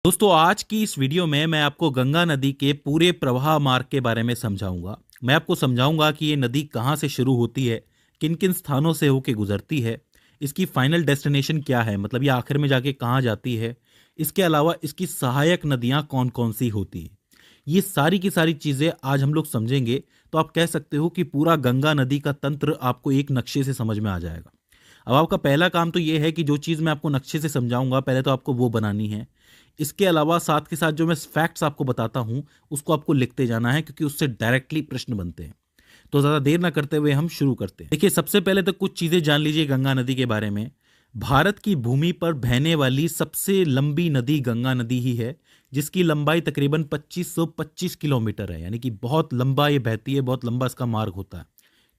दोस्तों, आज की इस वीडियो में मैं आपको गंगा नदी के पूरे प्रवाह मार्ग के बारे में समझाऊंगा। मैं आपको समझाऊंगा कि ये नदी कहाँ से शुरू होती है, किन किन स्थानों से होके गुजरती है, इसकी फाइनल डेस्टिनेशन क्या है, मतलब ये आखिर में जाके कहाँ जाती है। इसके अलावा इसकी सहायक नदियाँ कौन कौन सी होती हैं, ये सारी की सारी चीज़ें आज हम लोग समझेंगे। तो आप कह सकते हो कि पूरा गंगा नदी का तंत्र आपको एक नक्शे से समझ में आ जाएगा। अब आपका पहला काम तो ये है कि जो चीज़ मैं आपको नक्शे से समझाऊंगा पहले तो आपको वो बनानी है। इसके अलावा साथ के साथ जो मैं फैक्ट्स आपको बताता हूं उसको आपको लिखते जाना है, क्योंकि उससे डायरेक्टली प्रश्न बनते हैं। तो ज़्यादा देर ना करते हुए हम शुरू करते हैं। देखिए, सबसे पहले तो कुछ चीज़ें जान लीजिए गंगा नदी के बारे में। भारत की भूमि पर बहने वाली सबसे लंबी नदी गंगा नदी ही है, जिसकी लंबाई तकरीबन 2525 किलोमीटर है। यानी कि बहुत लंबा ये बहती है, बहुत लंबा इसका मार्ग होता है।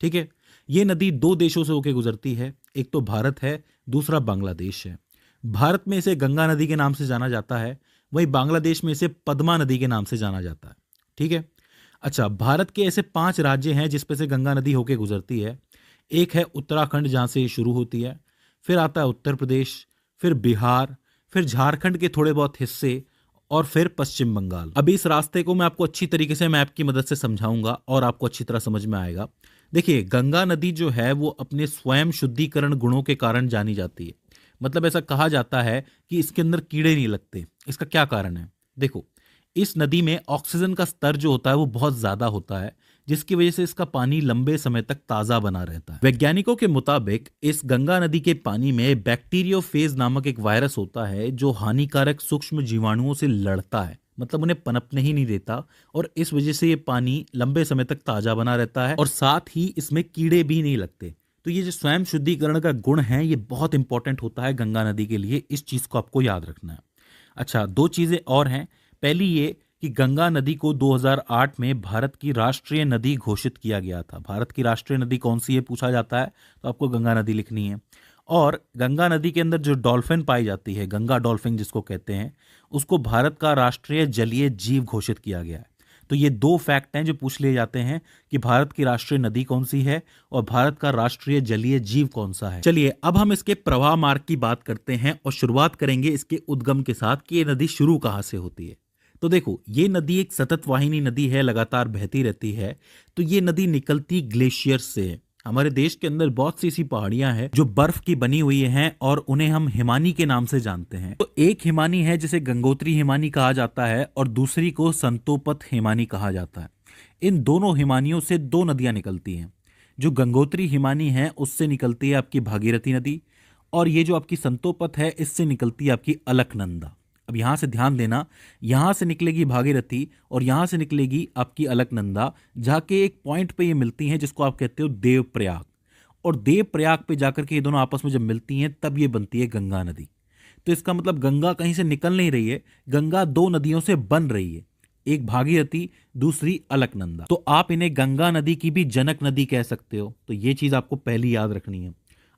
ठीक है। ये नदी दो देशों से होकर गुजरती है, एक तो भारत है, दूसरा बांग्लादेश है। भारत में इसे गंगा नदी के नाम से जाना जाता है, वहीं बांग्लादेश में इसे पद्मा नदी के नाम से जाना जाता है। ठीक है। अच्छा, भारत के ऐसे 5 राज्य हैं जिसपे से गंगा नदी होकर गुजरती है। एक है उत्तराखंड, जहां से ये शुरू होती है। फिर आता है उत्तर प्रदेश, फिर बिहार, फिर झारखंड के थोड़े बहुत हिस्से, और फिर पश्चिम बंगाल। अभी इस रास्ते को मैं आपको अच्छी तरीके से मैप की मदद से समझाऊंगा और आपको अच्छी तरह समझ में आएगा। देखिए, गंगा नदी जो है वो अपने स्वयं शुद्धिकरण गुणों के कारण जानी जाती है। मतलब ऐसा कहा जाता है कि इसके अंदर कीड़े नहीं लगते। इसका क्या कारण है? देखो, इस नदी में ऑक्सीजन का स्तर जो होता है वो बहुत ज्यादा होता है, जिसकी वजह से इसका पानी लंबे समय तक ताजा बना रहता है। वैज्ञानिकों के मुताबिक इस गंगा नदी के पानी में बैक्टीरियोफेज नामक एक वायरस होता है जो हानिकारक सूक्ष्म जीवाणुओं से लड़ता है, मतलब उन्हें पनपने ही नहीं देता। और इस वजह से ये पानी लंबे समय तक ताजा बना रहता है और साथ ही इसमें कीड़े भी नहीं लगते। तो ये जो स्वयं शुद्धिकरण का गुण है ये बहुत इंपॉर्टेंट होता है गंगा नदी के लिए। इस चीज को आपको याद रखना है। अच्छा, दो चीजें और हैं। पहली ये कि गंगा नदी को 2008 में भारत की राष्ट्रीय नदी घोषित किया गया था। भारत की राष्ट्रीय नदी कौन सी है पूछा जाता है तो आपको गंगा नदी लिखनी है। और गंगा नदी के अंदर जो डॉल्फिन पाई जाती है, गंगा डॉल्फिन जिसको कहते हैं, उसको भारत का राष्ट्रीय जलीय जीव घोषित किया गया है। तो ये दो फैक्ट हैं जो पूछ लिए जाते हैं कि भारत की राष्ट्रीय नदी कौन सी है और भारत का राष्ट्रीय जलीय जीव कौन सा है। चलिए, अब हम इसके प्रवाह मार्ग की बात करते हैं और शुरुआत करेंगे इसके उद्गम के साथ कि ये नदी शुरू कहाँ से होती है। तो देखो, ये नदी एक सतत वाहिनी नदी है, लगातार बहती रहती है। तो ये नदी निकलती ग्लेशियर से है। हमारे देश के अंदर बहुत सी ऐसी पहाड़ियां हैं जो बर्फ की बनी हुई हैं और उन्हें हम हिमानी के नाम से जानते हैं। तो एक हिमानी है जिसे गंगोत्री हिमानी कहा जाता है और दूसरी को संतोपत हिमानी कहा जाता है। इन दोनों हिमानियों से दो नदियां निकलती हैं। जो गंगोत्री हिमानी है उससे निकलती है आपकी भागीरथी नदी, और ये जो आपकी संतोपत है इससे निकलती है आपकी अलकनंदा। अब यहां से ध्यान देना, यहां से निकलेगी भागीरथी और यहां से निकलेगी आपकी अलकनंदा, जाके एक पॉइंट पे ये मिलती हैं जिसको आप कहते हो देवप्रयाग। और देवप्रयाग पे जाकर के ये दोनों आपस में जब मिलती हैं तब ये बनती है गंगा नदी। तो इसका मतलब गंगा कहीं से निकल नहीं रही है, गंगा दो नदियों से बन रही है, एक भागीरथी, दूसरी अलकनंदा। तो आप इन्हें गंगा नदी की भी जनक नदी कह सकते हो। तो ये चीज आपको पहली याद रखनी है।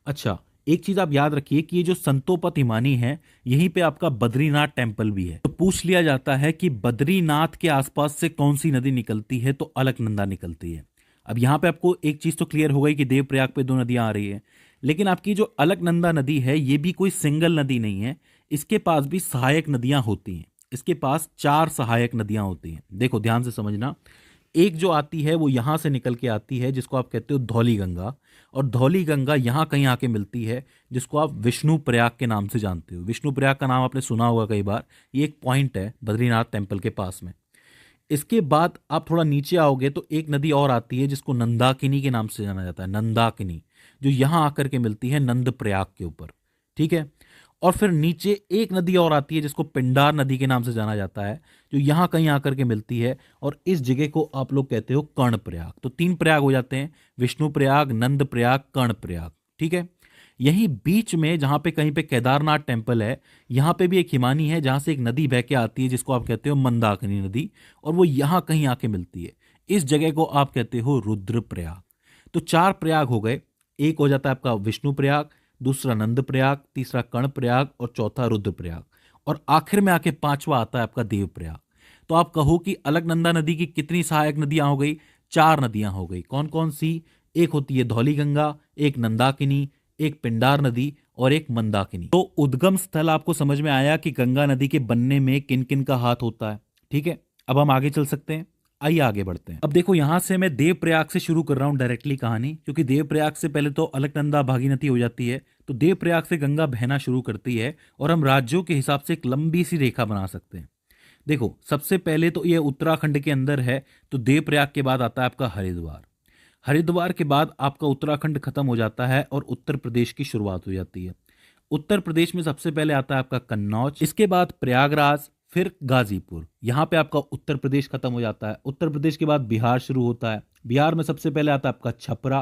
अच्छा, एक चीज आप याद रखिए कि ये जो संतोपत हिमानी है, यहीं पे आपका बद्रीनाथ टेम्पल भी है। तो पूछ लिया जाता है कि बद्रीनाथ के आसपास से कौन सी नदी निकलती है, तो अलकनंदा निकलती है। अब यहाँ पे आपको एक चीज तो क्लियर हो गई कि देवप्रयाग पे दो नदियां आ रही है, लेकिन आपकी जो अलकनंदा नदी है ये भी कोई सिंगल नदी नहीं है। इसके पास भी सहायक नदियां होती हैं। इसके पास 4 सहायक नदियां होती हैं। देखो, ध्यान से समझना। एक जो आती है वो यहां से निकल के आती है जिसको आप कहते हो धौली गंगा, और धौली गंगा यहां कहीं आके मिलती है जिसको आप विष्णु प्रयाग के नाम से जानते हो। विष्णु प्रयाग का नाम आपने सुना होगा कई बार। ये एक पॉइंट है बद्रीनाथ टेम्पल के पास में। इसके बाद आप थोड़ा नीचे आओगे तो एक नदी और आती है जिसको नंदाकिनी के नाम से जाना जाता है। नंदाकिनी, जो यहां आकर के मिलती है नंद प्रयाग के ऊपर। ठीक है। और फिर नीचे एक नदी और आती है जिसको पिंडार नदी के नाम से जाना जाता है, जो यहां कहीं आकर के मिलती है, और इस जगह को आप लोग कहते हो कर्ण प्रयाग। तो 3 प्रयाग हो जाते हैं, विष्णु प्रयाग, नंद प्रयाग, कर्ण प्रयाग। ठीक है। यहीं बीच में जहां पे कहीं पे केदारनाथ टेम्पल है, यहां पे भी एक हिमानी है जहां से एक नदी बह के आती है जिसको आप कहते हो मंदाकिनी नदी, और वो यहां कहीं आके मिलती है। इस जगह को आप कहते हो रुद्र प्रयाग। तो 4 प्रयाग हो गए। एक हो जाता है आपका विष्णु प्रयाग, दूसरा नंद प्रयाग, तीसरा कर्ण प्रयाग और चौथा रुद्र प्रयाग, और आखिर में आके पांचवा आता है आपका देव प्रयाग। तो आप कहो कि अलकनंदा नदी की कितनी सहायक नदियां हो गई? 4 नदियां हो गई। कौन कौन सी? एक होती है धौली गंगा, एक नंदाकिनी, एक पिंडार नदी, और एक मंदाकिनी। तो उद्गम स्थल आपको समझ में आया कि गंगा नदी के बनने में किन किन का हाथ होता है। ठीक है, अब हम आगे चल सकते हैं। आइए आगे बढ़ते हैं। अब देखो, यहां से मैं देवप्रयाग से शुरू कर रहा हूं डायरेक्टली कहानी, क्योंकि देवप्रयाग से पहले तो अलकनंदा भागीरथी हो जाती है। तो देवप्रयाग से गंगा बहना शुरू करती है और हम राज्यों के हिसाब से एक लंबी सी रेखा बना सकते हैं। देखो, सबसे पहले तो ये उत्तराखंड के अंदर है, तो देवप्रयाग के बाद आता है आपका हरिद्वार। हरिद्वार के बाद आपका उत्तराखंड खत्म हो जाता है और उत्तर प्रदेश की शुरुआत हो जाती है। उत्तर प्रदेश में सबसे पहले आता है आपका कन्नौज, इसके बाद प्रयागराज, फिर गाजीपुर। यहाँ पे आपका उत्तर प्रदेश खत्म हो जाता है। उत्तर प्रदेश के बाद बिहार शुरू होता है। बिहार में सबसे पहले आता है आपका छपरा,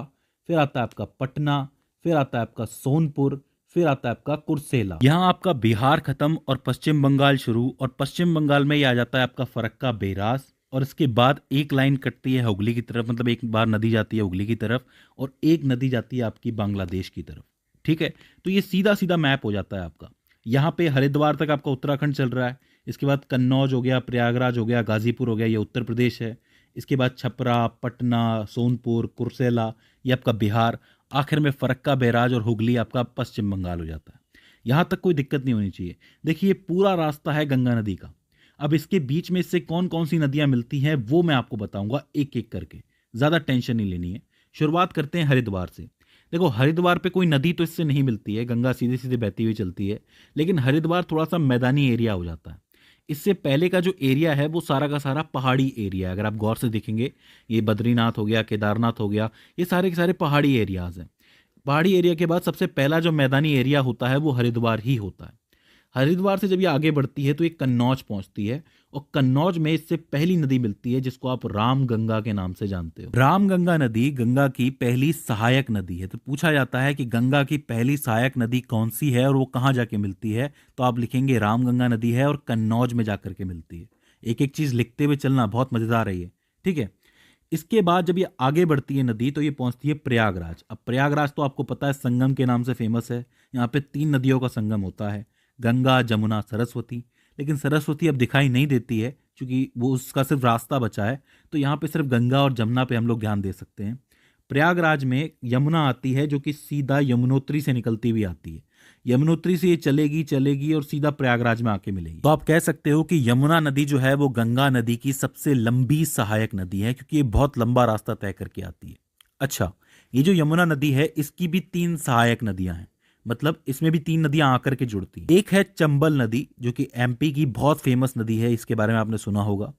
फिर आता है आपका पटना, फिर आता है आपका सोनपुर, फिर आता है आपका कुर्सेला। यहाँ आपका बिहार खत्म और पश्चिम बंगाल शुरू, और पश्चिम बंगाल में ये आ जाता है आपका फरक्का बेरास। और इसके बाद एक लाइन कटती है हुगली की तरफ, मतलब एक बार नदी जाती है हुगली की तरफ और एक नदी जाती है आपकी बांग्लादेश की तरफ। ठीक है, तो ये सीधा सीधा मैप हो जाता है आपका। यहाँ पे हरिद्वार तक आपका उत्तराखंड चल रहा है, इसके बाद कन्नौज हो गया, प्रयागराज हो गया, गाजीपुर हो गया, ये उत्तर प्रदेश है। इसके बाद छपरा, पटना, सोनपुर, कुर्सेला, ये आपका बिहार। आखिर में फरक्का बैराज और हुगली आपका पश्चिम बंगाल हो जाता है। यहाँ तक कोई दिक्कत नहीं होनी चाहिए। देखिए, ये पूरा रास्ता है गंगा नदी का। अब इसके बीच में इससे कौन कौन सी नदियां मिलती हैं वो मैं आपको बताऊंगा एक एक करके, ज़्यादा टेंशन नहीं लेनी है। शुरुआत करते हैं हरिद्वार से। देखो, हरिद्वार पे कोई नदी तो इससे नहीं मिलती है, गंगा सीधे सीधे बहती हुई चलती है, लेकिन हरिद्वार थोड़ा सा मैदानी एरिया हो जाता है। इससे पहले का जो एरिया है वो सारा का सारा पहाड़ी एरिया है। अगर आप गौर से देखेंगे, ये बद्रीनाथ हो गया, केदारनाथ हो गया, ये सारे के सारे पहाड़ी एरियाज हैं। पहाड़ी एरिया के बाद सबसे पहला जो मैदानी एरिया होता है वो हरिद्वार ही होता है। हरिद्वार से जब ये आगे बढ़ती है तो ये कन्नौज पहुंचती है, और कन्नौज में इससे पहली नदी मिलती है जिसको आप राम गंगा के नाम से जानते हो। राम गंगा नदी गंगा की पहली सहायक नदी है। तो पूछा जाता है कि गंगा की पहली सहायक नदी कौन सी है और वो कहाँ जाके मिलती है, तो आप लिखेंगे राम गंगा नदी है और कन्नौज में जाकर के मिलती है। एक एक चीज लिखते हुए चलना, बहुत मजेदार है ये। ठीक है, इसके बाद जब ये आगे बढ़ती है नदी तो ये पहुंचती है प्रयागराज। अब प्रयागराज तो आपको पता है संगम के नाम से फेमस है। यहाँ पे 3 नदियों का संगम होता है, गंगा, जमुना, सरस्वती। लेकिन सरस्वती अब दिखाई नहीं देती है क्योंकि वो उसका सिर्फ रास्ता बचा है, तो यहाँ पे सिर्फ गंगा और जमुना पे हम लोग ध्यान दे सकते हैं। प्रयागराज में यमुना आती है जो कि सीधा यमुनोत्री से निकलती हुई आती है। यमुनोत्री से ये चलेगी चलेगी और सीधा प्रयागराज में आके मिलेगी। तो आप कह सकते हो कि यमुना नदी जो है वो गंगा नदी की सबसे लंबी सहायक नदी है, क्योंकि ये बहुत लंबा रास्ता तय करके आती है। अच्छा, ये जो यमुना नदी है इसकी भी 3 सहायक नदियां हैं, मतलब इसमें भी 3 नदियां आकर के जुड़ती हैं। एक है चंबल नदी जो कि एमपी की बहुत फेमस नदी है, इसके बारे में आपने सुना होगा।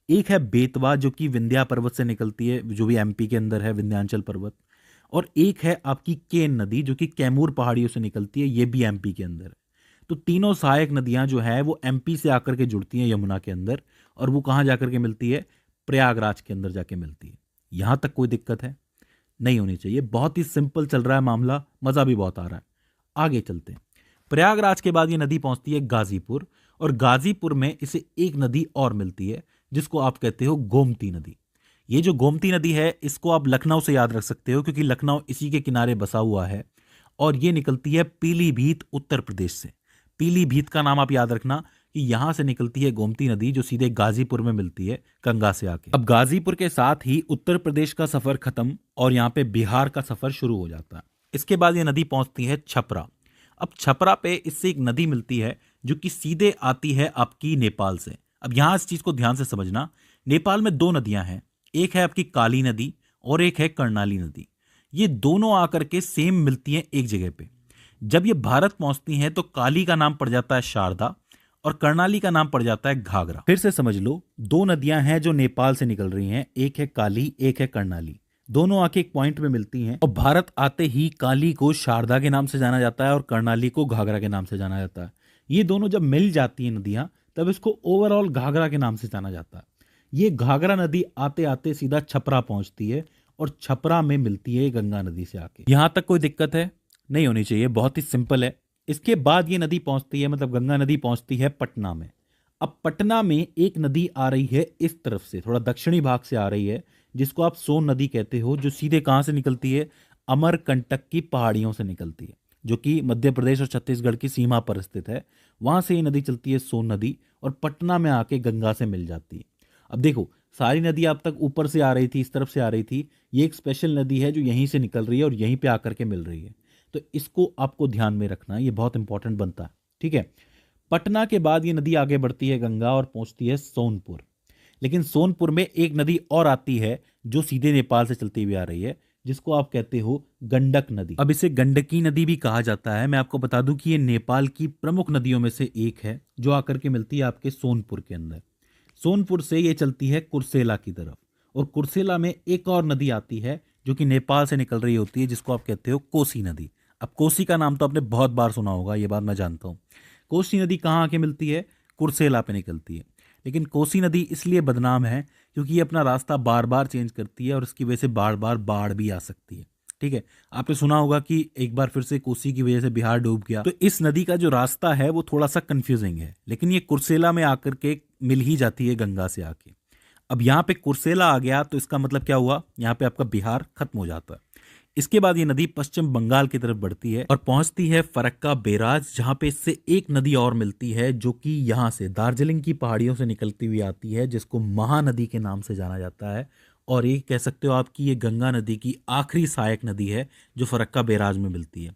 एक है बेतवा जो कि विंध्या पर्वत से निकलती है, जो भी एमपी के अंदर है, विंध्यांचल पर्वत। और एक है आपकी केन नदी जो कि कैमूर पहाड़ियों से निकलती है, ये भी एमपी के अंदर है। तो तीनों सहायक नदियां जो है वो एमपी से आकर के जुड़ती हैं यमुना के अंदर, और वो कहाँ जाकर के मिलती है, प्रयागराज के अंदर जाके मिलती है। यहां तक कोई दिक्कत है नहीं होनी चाहिए, बहुत ही सिंपल चल रहा है मामला, मजा भी बहुत आ रहा है। आगे चलते हैं। प्रयागराज के बाद ये नदी पहुंचती है गाजीपुर, और गाजीपुर में इसे एक नदी और मिलती है जिसको आप कहते हो गोमती नदी। ये जो गोमती नदी है इसको आप लखनऊ से याद रख सकते हो, क्योंकि लखनऊ इसी के किनारे बसा हुआ है, और ये निकलती है पीलीभीत उत्तर प्रदेश से। पीलीभीत का नाम आप याद रखना कि यहां से निकलती है गोमती नदी जो सीधे गाजीपुर में मिलती है गंगा से आके। अब गाजीपुर के साथ ही उत्तर प्रदेश का सफर खत्म और यहाँ पे बिहार का सफर शुरू हो जाता है। इसके बाद ये नदी पहुंचती है छपरा। अब छपरा पे इससे एक नदी मिलती है जो कि सीधे आती है आपकी नेपाल से। अब यहां इस चीज को ध्यान से समझना, नेपाल में 2 नदियां हैं, एक है आपकी काली नदी और एक है कर्णाली नदी। ये दोनों आकर के सेम मिलती हैं एक जगह पे। जब ये भारत पहुंचती हैं तो काली का नाम पड़ जाता है शारदा और कर्णाली का नाम पड़ जाता है घाघरा। फिर से समझ लो, 2 नदियां हैं जो नेपाल से निकल रही हैं, एक है काली एक है कर्णाली। दोनों आके एक पॉइंट में मिलती हैं, और भारत आते ही काली को शारदा के नाम से जाना जाता है और कर्णाली को घाघरा के नाम से जाना जाता है। ये दोनों जब मिल जाती हैं नदियां, तब इसको ओवरऑल घाघरा के नाम से जाना जाता है। ये घाघरा नदी आते आते सीधा छपरा पहुंचती है और छपरा में मिलती है गंगा नदी से आके। यहां तक कोई दिक्कत है नहीं होनी चाहिए, बहुत ही सिंपल है। इसके बाद ये नदी पहुंचती है, मतलब गंगा नदी पहुंचती है पटना में। अब पटना में एक नदी आ रही है इस तरफ से, थोड़ा दक्षिणी भाग से आ रही है, जिसको आप सोन नदी कहते हो, जो सीधे कहां से निकलती है, अमरकंटक की पहाड़ियों से निकलती है, जो कि मध्य प्रदेश और छत्तीसगढ़ की सीमा पर स्थित है। वहां से ये नदी चलती है सोन नदी और पटना में आके गंगा से मिल जाती है। अब देखो, सारी नदी अब तक ऊपर से आ रही थी, इस तरफ से आ रही थी, ये एक स्पेशल नदी है जो यहीं से निकल रही है और यहीं पे आकर के मिल रही है। तो इसको आपको ध्यान में रखना, ये बहुत इंपॉर्टेंट बनता है। ठीक है, पटना के बाद ये नदी आगे बढ़ती है गंगा और पहुंचती है सोनपुर। लेकिन सोनपुर में एक नदी और आती है जो सीधे नेपाल से चलती हुई आ रही है, जिसको आप कहते हो गंडक नदी। अब इसे गंडकी नदी भी कहा जाता है। मैं आपको बता दूं कि ये नेपाल की प्रमुख नदियों में से एक है जो आकर के मिलती है आपके सोनपुर के अंदर। सोनपुर से ये चलती है कुर्सेला की तरफ, और कुर्सेला में एक और नदी आती है जो कि नेपाल से निकल रही होती है, जिसको आप कहते हो कोसी नदी। अब कोसी का नाम तो आपने बहुत बार सुना होगा, ये बात मैं जानता हूँ। कोसी नदी कहाँ आके मिलती है? कुर्सेला पे निकलती है। लेकिन कोसी नदी इसलिए बदनाम है क्योंकि ये अपना रास्ता बार बार चेंज करती है और इसकी वजह से बार बार बाढ़ भी आ सकती है। ठीक है, आपने सुना होगा कि एक बार फिर से कोसी की वजह से बिहार डूब गया। तो इस नदी का जो रास्ता है वो थोड़ा सा कंफ्यूजिंग है, लेकिन ये कुर्सेला में आकर के मिल ही जाती है गंगा से आके। अब यहाँ पे कुर्सेला आ गया तो इसका मतलब क्या हुआ? यहाँ पे आपका बिहार खत्म हो जाता है। इसके बाद ये नदी पश्चिम बंगाल की तरफ बढ़ती है और पहुंचती है फरक्का बैराज, जहां पे इससे एक नदी और मिलती है जो कि यहां से दार्जिलिंग की पहाड़ियों से निकलती हुई आती है, जिसको महानदी के नाम से जाना जाता है। और ये कह सकते हो आप कि ये गंगा नदी की आखिरी सहायक नदी है जो फरक्का बैराज में मिलती है।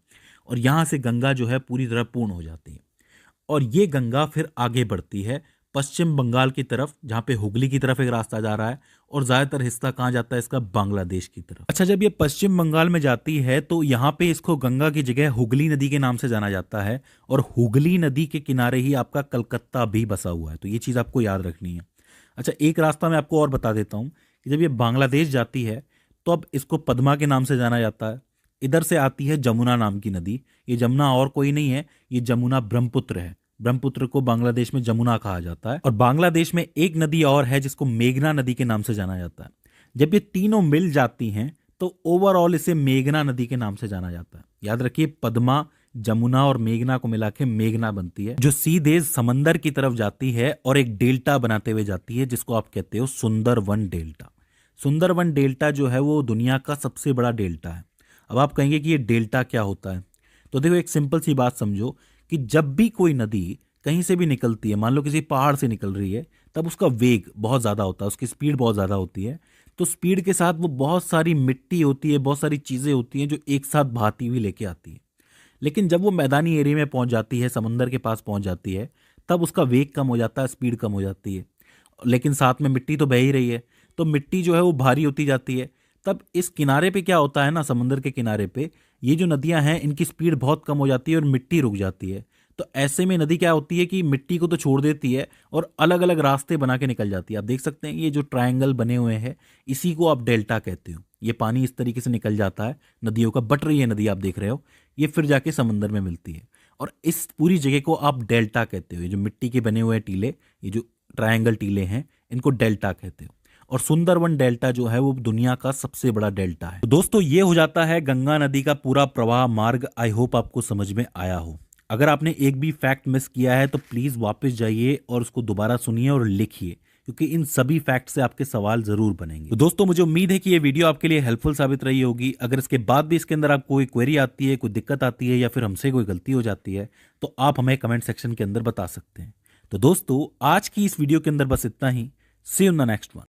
और यहाँ से गंगा जो है पूरी तरह पूर्ण हो जाती है। और ये गंगा फिर आगे बढ़ती है पश्चिम बंगाल की तरफ, जहाँ पे हुगली की तरफ एक रास्ता जा रहा है, और ज़्यादातर हिस्सा कहाँ जाता है इसका? बांग्लादेश की तरफ। अच्छा, जब ये पश्चिम बंगाल में जाती है तो यहाँ पे इसको गंगा की जगह हुगली नदी के नाम से जाना जाता है, और हुगली नदी के किनारे ही आपका कलकत्ता भी बसा हुआ है, तो ये चीज़ आपको याद रखनी है। अच्छा, एक रास्ता मैं आपको और बता देता हूँ कि जब ये बांग्लादेश जाती है तो अब इसको पद्मा के नाम से जाना जाता है। इधर से आती है जमुना नाम की नदी। ये जमुना और कोई नहीं है, ये जमुना ब्रह्मपुत्र है। ब्रह्मपुत्र को बांग्लादेश में जमुना कहा जाता है। और बांग्लादेश में एक नदी और है जिसको मेघना नदी के नाम से जाना जाता है। जब ये तीनों मिल जाती हैं तो ओवरऑल इसे मेघना नदी के नाम से जाना जाता है। याद रखिए, पद्मा, जमुना और मेघना को मिला के मेघना बनती है, जो सीधे समंदर की तरफ जाती है और एक डेल्टा बनाते हुए जाती है, जिसको आप कहते हो सुंदरवन डेल्टा। सुंदरवन डेल्टा जो है वो दुनिया का सबसे बड़ा डेल्टा है। अब आप कहेंगे कि ये डेल्टा क्या होता है? तो देखो, एक सिंपल सी बात समझो कि जब भी कोई नदी कहीं से भी निकलती है, मान लो किसी पहाड़ से निकल रही है, तब उसका वेग बहुत ज़्यादा होता है, उसकी स्पीड बहुत ज़्यादा होती है। तो स्पीड के साथ वो बहुत सारी मिट्टी होती है, बहुत सारी चीज़ें होती हैं जो एक साथ बहाती हुई लेके आती है। लेकिन जब वो मैदानी एरिया में पहुंच जाती है, समंदर के पास पहुंच जाती है, तब उसका वेग कम हो जाता है, स्पीड कम हो जाती है। लेकिन साथ में मिट्टी तो बह ही रही है, तो मिट्टी जो है वो भारी होती जाती है। तब इस किनारे पे क्या होता है ना, समंदर के किनारे पे ये जो नदियां हैं इनकी स्पीड बहुत कम हो जाती है और मिट्टी रुक जाती है। तो ऐसे में नदी क्या होती है कि मिट्टी को तो छोड़ देती है और अलग अलग रास्ते बना के निकल जाती है। आप देख सकते हैं ये जो ट्रायंगल बने हुए हैं, इसी को आप डेल्टा कहते हो। ये पानी इस तरीके से निकल जाता है नदियों का, बट रही है नदी, आप देख रहे हो, ये फिर जाके समंदर में मिलती है। और इस पूरी जगह को आप डेल्टा कहते हो। ये जो मिट्टी के बने हुए टीले, ये जो ट्रायंगल टीले हैं, इनको डेल्टा कहते हो। और सुंदरवन डेल्टा जो है वो दुनिया का सबसे बड़ा डेल्टा है। तो दोस्तों, ये हो जाता है गंगा नदी का पूरा प्रवाह मार्ग। आई होप आपको समझ में आया हो। अगर आपने एक भी फैक्ट मिस किया है तो प्लीज वापस जाइए और उसको दोबारा सुनिए और लिखिए, क्योंकि इन सभी फैक्ट से आपके सवाल जरूर बनेंगे। तो दोस्तों, मुझे उम्मीद है कि ये वीडियो आपके लिए हेल्पफुल साबित रही होगी। अगर इसके बाद भी इसके अंदर आपको कोई क्वेरी आती है, कोई दिक्कत आती है, या फिर हमसे कोई गलती हो जाती है, तो आप हमें कमेंट सेक्शन के अंदर बता सकते हैं। तो दोस्तों, आज की इस वीडियो के अंदर बस इतना ही। See you in the next one.